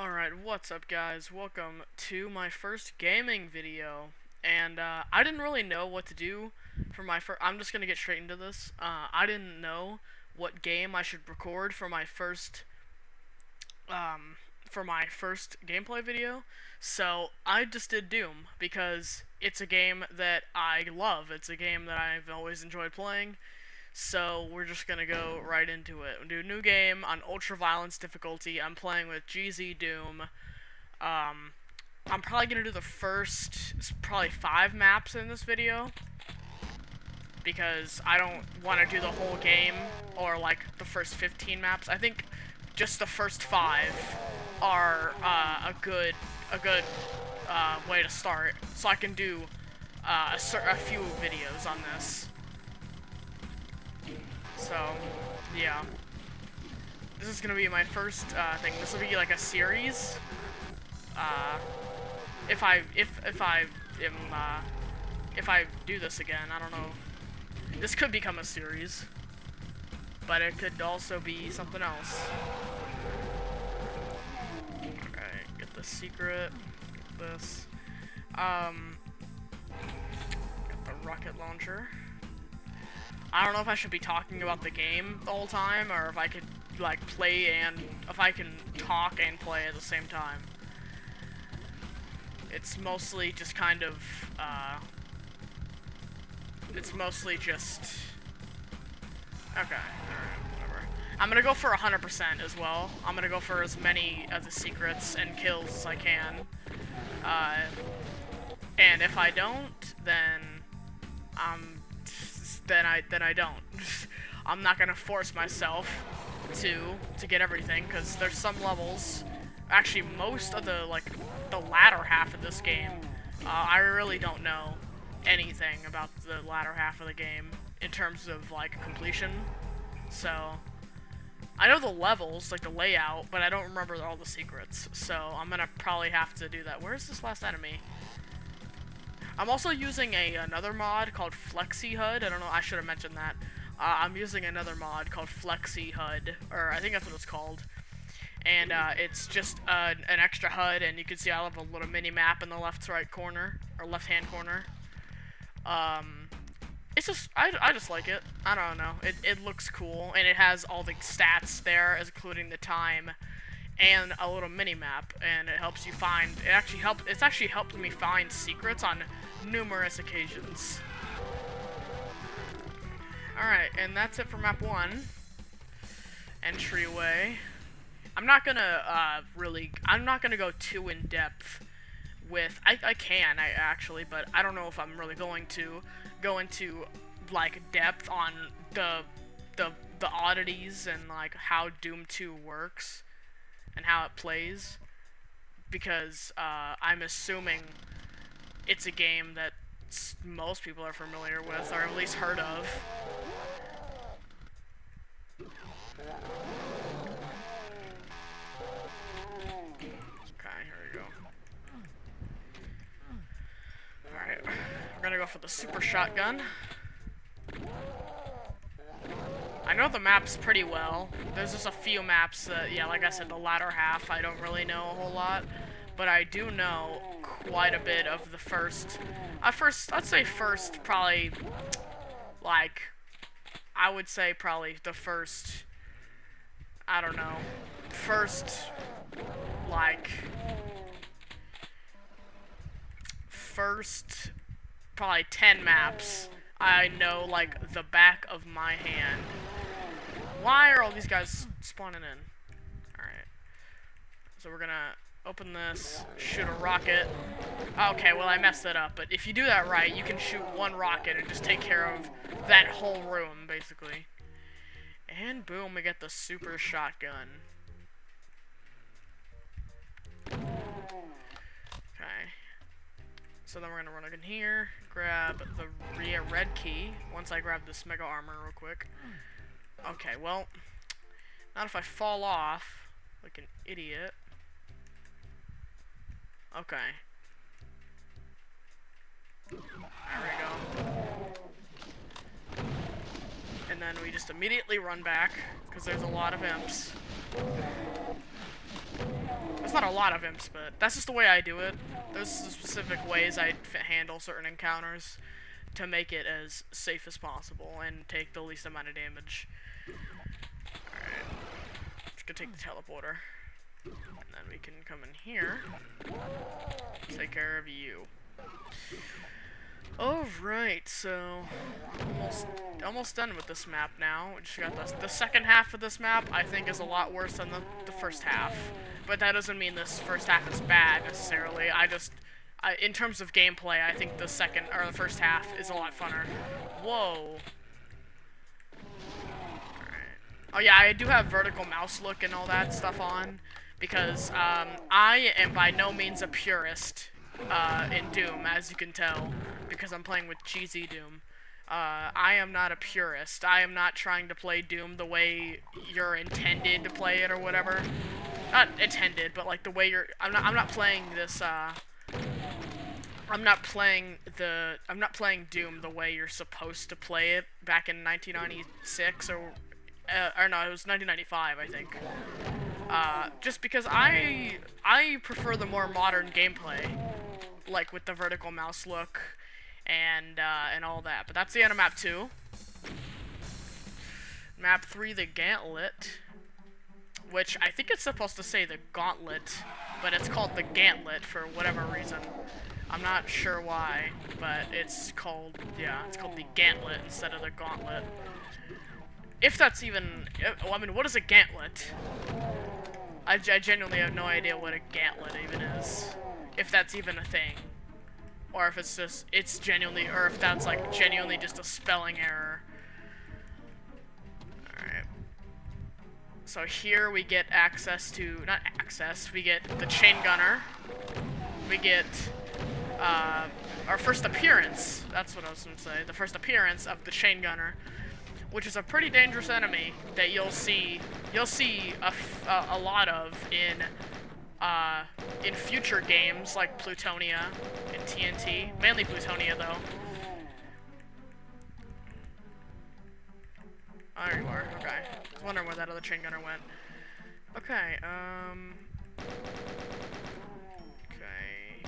Alright, what's up guys? Welcome to my first gaming video. And I didn't really know what to do for my first. I'm just gonna get straight into this. I didn't know what game I should record for my first gameplay video. So I just did Doom because it's a game that I love. It's a game that I've always enjoyed playing. So we're just gonna go right into it. We'll do a new game on ultra violence difficulty. I'm playing with GZ Doom. I'm probably gonna do the first probably 5 maps in this video because I don't want to do the whole game or like the first 15 maps. I think just the first 5 are a good way to start, so I can do a few videos on this. So, yeah. This is gonna be my first thing. This will be like a series. If I do this again, I don't know. This could become a series, but it could also be something else. Alright, get the secret. Get this. Get the rocket launcher. I don't know if I should be talking about the game the whole time, or if I could, like, play and... if I can talk and play at the same time. It's mostly just kind of, it's mostly just... okay, alright, whatever. I'm gonna go for 100% as well. I'm gonna go for as many of the secrets and kills as I can. And if I don't, then I don't. I'm not gonna force myself to get everything, because there's some levels, actually most of the latter half of this game, I really don't know anything about the latter half of the game in terms of like completion. So I know the levels, like the layout, but I don't remember all the secrets, so I'm gonna probably have to do that. Where's this last enemy? I'm also using another mod called Flexi HUD. I don't know, I should have mentioned that. I'm using another mod called Flexi HUD, or I think that's what it's called. And it's just an extra HUD, and you can see I have a little mini map in the left-right corner, or left-hand corner. It's just, I just like it. I don't know. It looks cool, and it has all the stats there, including the time, and a little mini map, and it helps you find. It's actually helped me find secrets on numerous occasions. Alright, and that's it for map 1. Entryway. I'm not gonna go too in depth with. I can actually, but I don't know if I'm really going to go into like depth on the oddities and like how Doom 2 works and how it plays, because I'm assuming it's a game that most people are familiar with, or at least heard of. Okay, here we go. Alright, we're gonna go for the super shotgun. I know the maps pretty well. There's just a few maps that, yeah, like I said, the latter half, I don't really know a whole lot. But I do know quite a bit of the first... I'd say first, probably, like... I would say probably the first... I don't know. First, like... First, probably 10 maps, I know, like, the back of my hand. Why are all these guys spawning in? Alright. So we're gonna open this, shoot a rocket. Okay, well I messed it up, but if you do that right, you can shoot one rocket and just take care of that whole room, basically. And boom, we get the super shotgun. Okay. So then we're gonna run in here, grab the red key, once I grab this mega armor real quick. Okay, well, not if I fall off like an idiot. Okay. There we go. And then we just immediately run back, because there's a lot of imps. This not a lot of imps, but that's just the way I do it. There's specific ways I handle certain encounters to make it as safe as possible and take the least amount of damage. Alright. Just gonna take the teleporter. And then we can come in here. Take care of you. Alright, so almost done with this map now. We just got the second half of this map, I think, is a lot worse than the first half. But that doesn't mean this first half is bad necessarily. In terms of gameplay, I think the first half is a lot funner. Whoa. Alright. Oh yeah, I do have vertical mouse look and all that stuff on, because I am by no means a purist in Doom, as you can tell, because I'm playing with cheesy Doom. I am not a purist. I am not trying to play Doom the way you're intended to play it or whatever. Not intended, but like the way you're. I'm not playing this. I'm not playing Doom the way you're supposed to play it back in 1996 or no, it was 1995, I think. Just because I prefer the more modern gameplay, like with the vertical mouse look and all that. But that's the end of map 2. Map 3, the Gauntlet, which I think it's supposed to say the Gauntlet, but it's called the Gauntlet for whatever reason. I'm not sure why, but it's called the Gauntlet instead of the Gauntlet. If that's even, I mean, what is a Gauntlet? I genuinely have no idea what a Gauntlet even is. If that's even a thing. Or if it's just, or if that's like genuinely just a spelling error. Alright. So here we get we get the chain gunner. We get, our first appearance, that's what I was going to say, the first appearance of the chain gunner, which is a pretty dangerous enemy that you'll see a lot of in future games like Plutonia and TNT, mainly Plutonia though. Oh, there you are, okay. I was wondering where that other chain gunner went. Okay, okay,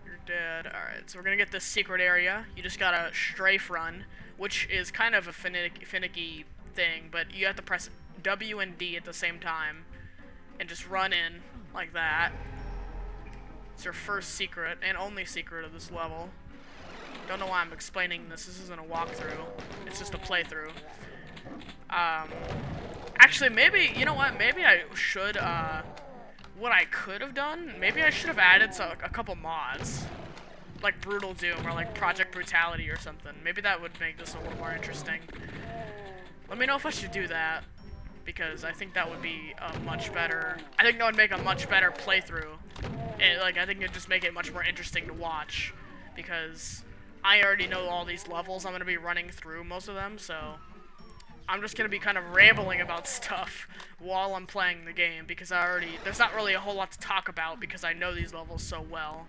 you're dead. Alright, so we're gonna get this secret area. You just gotta strafe run, which is kind of a finicky thing, but you have to press W and D at the same time and just run in like that. It's your first secret and only secret of this level. Don't know why I'm explaining this. This isn't a walkthrough. It's just a playthrough. Actually, maybe, you know what? Maybe I should, what I could have done, maybe I should have added a couple mods. Like Brutal Doom or like Project Brutality or something. Maybe that would make this a little more interesting. Let me know if I should do that, because I think that would be a much better, I think that would make a much better playthrough. And, like, I think it'd just make it much more interesting to watch, because I already know all these levels. I'm going to be running through most of them, so I'm just going to be kind of rambling about stuff while I'm playing the game, because there's not really a whole lot to talk about, because I know these levels so well.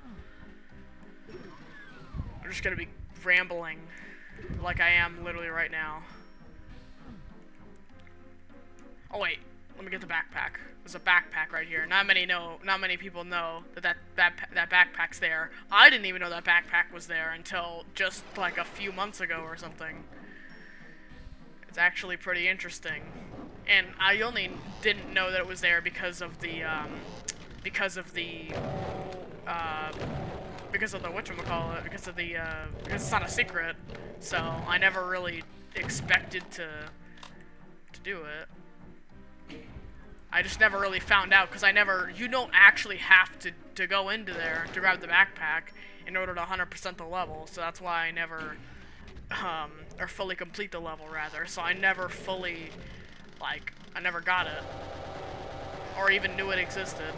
I'm just going to be rambling like I am literally right now. Oh wait, let me get the backpack. There's a backpack right here. Not many people know that backpack's there. I didn't even know that backpack was there until just like a few months ago or something. It's actually pretty interesting. And I only didn't know that it was there because of the because it's not a secret. So I never really expected to do it. I just never really found out, because you don't actually have to go into there to grab the backpack in order to 100% the level, so that's why I never, or fully complete the level, rather, so I never fully, I never got it, or even knew it existed.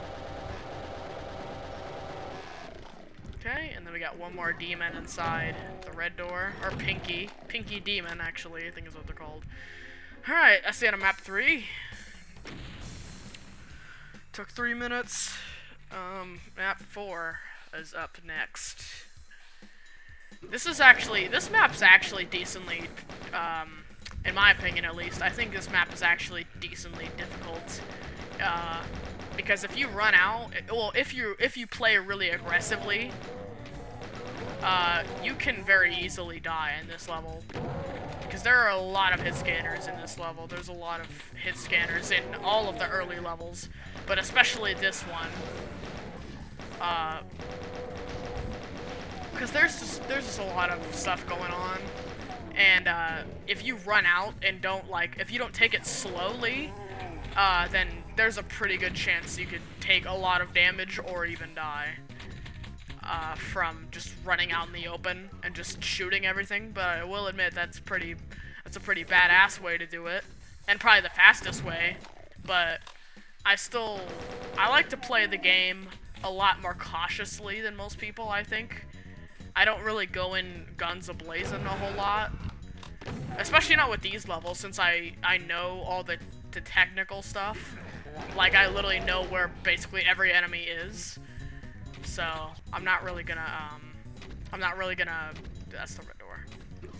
Okay, and then we got one more demon inside the red door, or Pinky Demon, actually, I think is what they're called. Alright, that's the end of map 3. Took 3 minutes. Map 4 is up next. This map's actually decently, in my opinion at least, I think this map is actually decently difficult. Because if you run out, well, if you play really aggressively, you can very easily die in this level. Because there are a lot of hit scanners in this level. There's a lot of hit scanners in all of the early levels, but especially this one. Because there's just a lot of stuff going on, and if you run out and if you don't take it slowly, then there's a pretty good chance you could take a lot of damage or even die. From just running out in the open and just shooting everything, but I will admit that's a pretty badass way to do it, and probably the fastest way. But I like to play the game a lot more cautiously than most people, I think. I don't really go in guns a-blazing a whole lot, especially not with these levels, since I know all the technical stuff. Like, I literally know where basically every enemy is. So, I'm not really gonna, that's the red door.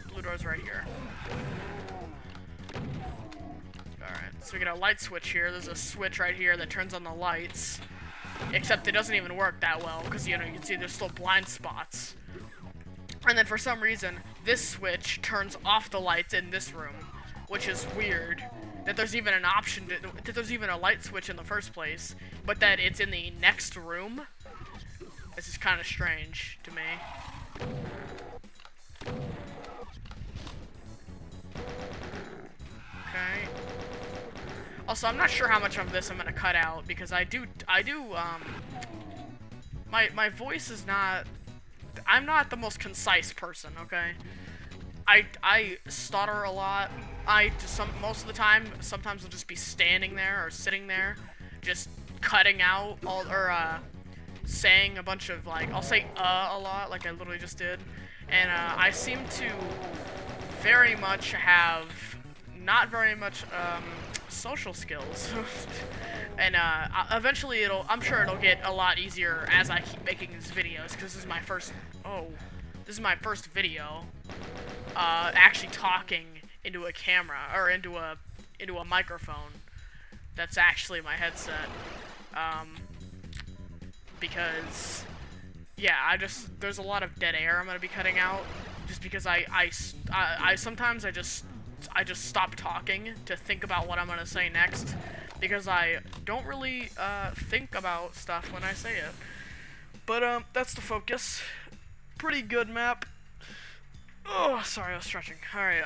Blue door's right here. Alright, so we get a light switch here. There's a switch right here that turns on the lights. Except it doesn't even work that well, because, you know, you can see there's still blind spots. And then for some reason, this switch turns off the lights in this room, which is weird. That there's even an option, that there's even a light switch in the first place, but that it's in the next room. This is kind of strange to me. Okay. Also, I'm not sure how much of this I'm gonna cut out, because my voice is not, I'm not the most concise person, okay? I stutter a lot. Most of the time, sometimes I'll just be standing there or sitting there, just cutting out saying a bunch of, like, I'll say a lot, like I literally just did, and I seem to very much have not very much social skills. And eventually I'm sure it'll get a lot easier as I keep making these videos, because this is my first video actually talking into a camera, or into a microphone that's actually my headset. Because yeah, there's a lot of dead air I'm gonna be cutting out, just because I sometimes I just stop talking to think about what I'm gonna say next, because I don't really think about stuff when I say it. But that's the focus. Pretty good map. Oh, sorry, I was stretching. Alright,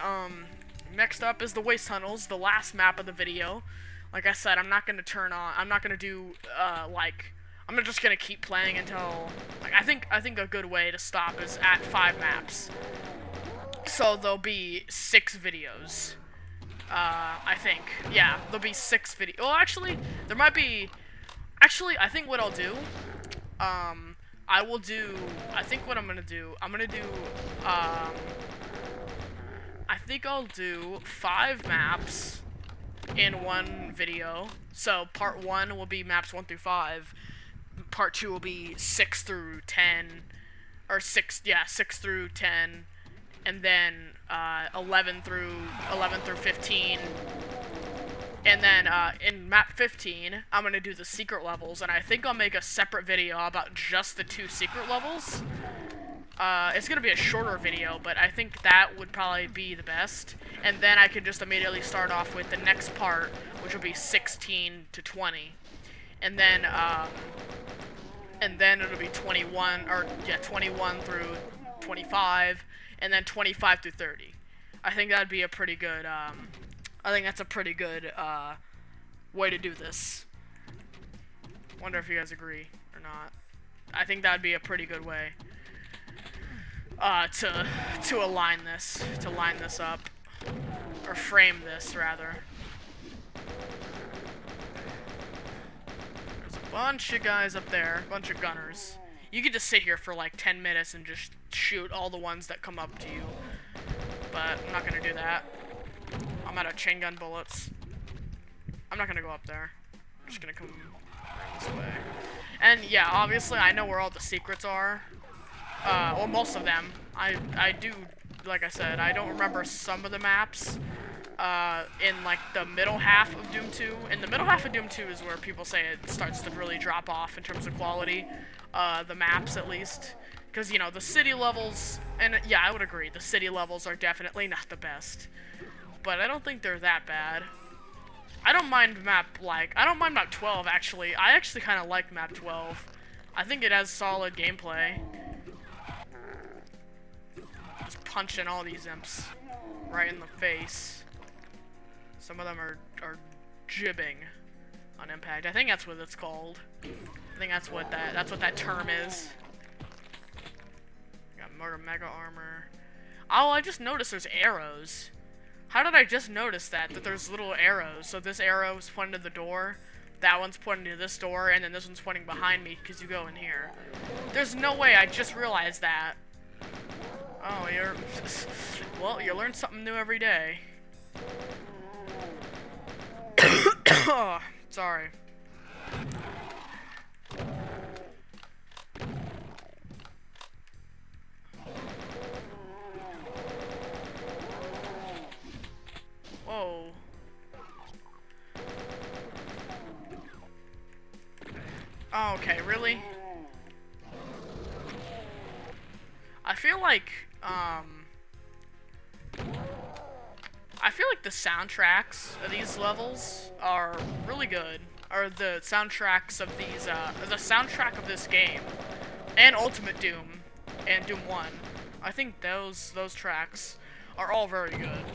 next up is the waste tunnels, the last map of the video. Like I said, I'm not gonna do I'm just gonna keep playing until, like, I think a good way to stop is at 5 maps. So there'll be 6 videos. I think. Yeah, there'll be 6 videos. Well, actually, there might be... Actually, I think what I'll do... I think what I'm gonna do... I think I'll do 5 maps in one video. So, part 1 will be maps 1 through 5. Part 2 will be 6 through 10. Or 6 through 10. And then 11 through 15, and then in map 15 I'm gonna do the secret levels, and I think I'll make a separate video about just the 2 secret levels. It's gonna be a shorter video, but I think that would probably be the best, and then I could just immediately start off with the next part, which will be 16 to 20, and then it'll be 21 through 25. And then 25 through 30. I think that'd be a pretty good, I think that's a pretty good, way to do this. Wonder if you guys agree or not. I think that'd be a pretty good way, to line this up. Or frame this, rather. There's a bunch of guys up there, a bunch of gunners. You could just sit here for like 10 minutes and just shoot all the ones that come up to you. But I'm not gonna do that. I'm out of chain gun bullets. I'm not gonna go up there. I'm just gonna come this way. And yeah, obviously I know where all the secrets are. Well, most of them. I do, like I said, I don't remember some of the maps. in like the middle half of Doom 2. In the middle half of Doom 2 is where people say it starts to really drop off in terms of quality, the maps at least. Because, you know, the city levels, and yeah, I would agree, the city levels are definitely not the best. But I don't think they're that bad. I don't mind map 12, actually. I actually kind of like map 12. I think it has solid gameplay. Just punching all these imps right in the face. Some of them are jibbing on impact. I think that's what it's called. I think that's what that term is. Got more mega armor. Oh, I just noticed there's arrows. How did I just notice that there's little arrows? So this arrow is pointing to the door, that one's pointing to this door, and then this one's pointing behind me because you go in here. There's no way I just realized that. Oh, well, you learn something new every day. Oh, sorry. Whoa. Oh, okay, really? I feel like the soundtracks of these levels are really good. Or the soundtracks of these, the soundtrack of this game, and Ultimate Doom, and Doom 1. I think those tracks are all very good.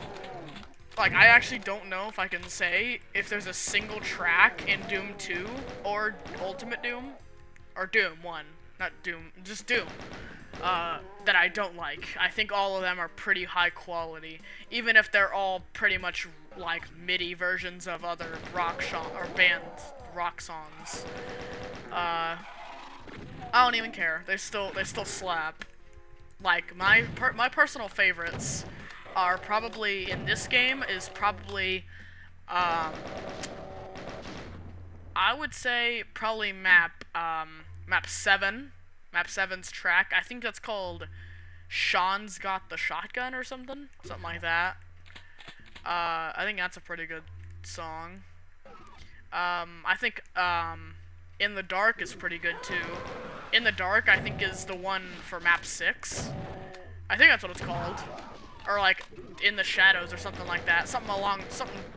Like, I actually don't know if I can say if there's a single track in Doom 2 or Ultimate Doom, or Doom 1, not Doom, just Doom, that I don't like. I think all of them are pretty high quality, even if they're all pretty much like MIDI versions of other band rock songs. I don't even care. They still slap. Like, my personal favorites are probably, in this game, is probably, I would say probably map 7. Map 7's track. I think that's called Sean's Got the Shotgun or something like that. I think that's a pretty good song. I think, In the Dark is pretty good too. In the Dark, I think, is the one for map 6. I think that's what it's called. Or like, In the Shadows or something like that. Something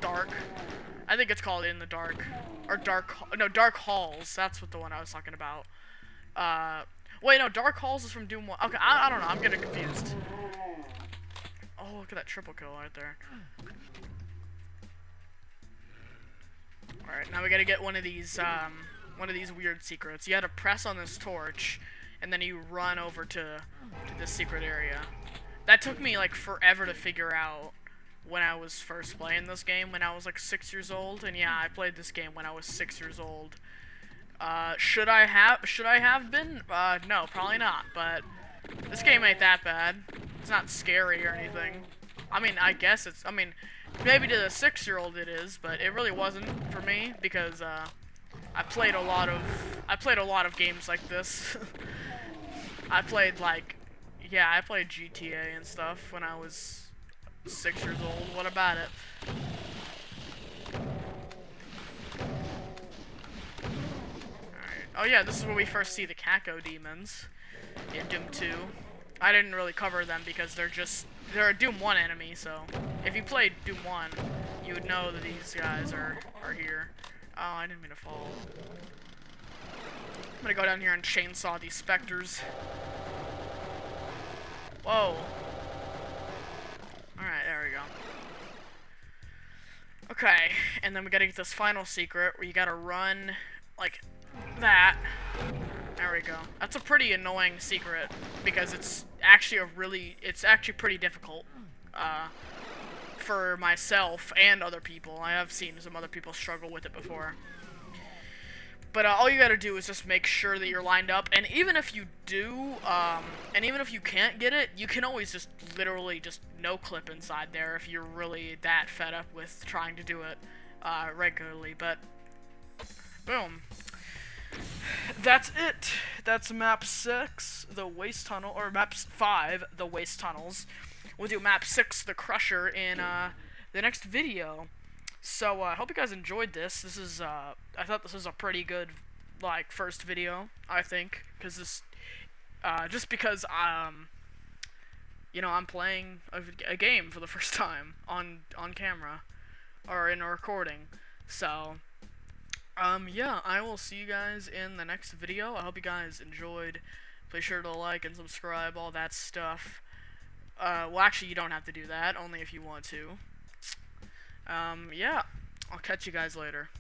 dark. I think it's called In the Dark. Or Dark Halls. That's what the one I was talking about. Wait, no, Dark Halls is from Doom 1. Okay, I don't know, I'm getting confused. Oh, look at that triple kill right there. Alright, now we gotta get one of these weird secrets. You gotta press on this torch, and then you run over to this secret area. That took me, like, forever to figure out when I was first playing this game, when I was, like, 6 years old. And yeah, I played this game when I was 6 years old. Should I have been? No, probably not, but this game ain't that bad. It's not scary or anything. I mean, I guess maybe to the 6-year-old it is, but it really wasn't for me, because, I played a lot of games like this. I played GTA and stuff when I was 6 years old. What about it? Oh yeah, this is where we first see the Kako demons in Doom 2. I didn't really cover them because they're a Doom 1 enemy, so if you played Doom 1, you would know that these guys are here. Oh, I didn't mean to fall. I'm gonna go down here and chainsaw these specters. Whoa. Alright, there we go. Okay, and then we gotta get this final secret where you gotta run like that. There we go. That's a pretty annoying secret because it's actually pretty difficult for myself and other people. I have seen some other people struggle with it before. But all you gotta do is just make sure that you're lined up, and even if you do, and even if you can't get it, you can always just literally just no-clip inside there if you're really that fed up with trying to do it regularly. But boom. That's it. That's map 6, the Waste Tunnel, or map 5, the Waste Tunnels. We'll do map 6, the Crusher, in the next video. So I hope you guys enjoyed this. This is I thought this was a pretty good like first video, I think, because this just because I'm playing a game for the first time on camera or in a recording. So yeah, I will see you guys in the next video. I hope you guys enjoyed. Be sure to like and subscribe, all that stuff. Well, actually, you don't have to do that, only if you want to. Yeah, I'll catch you guys later.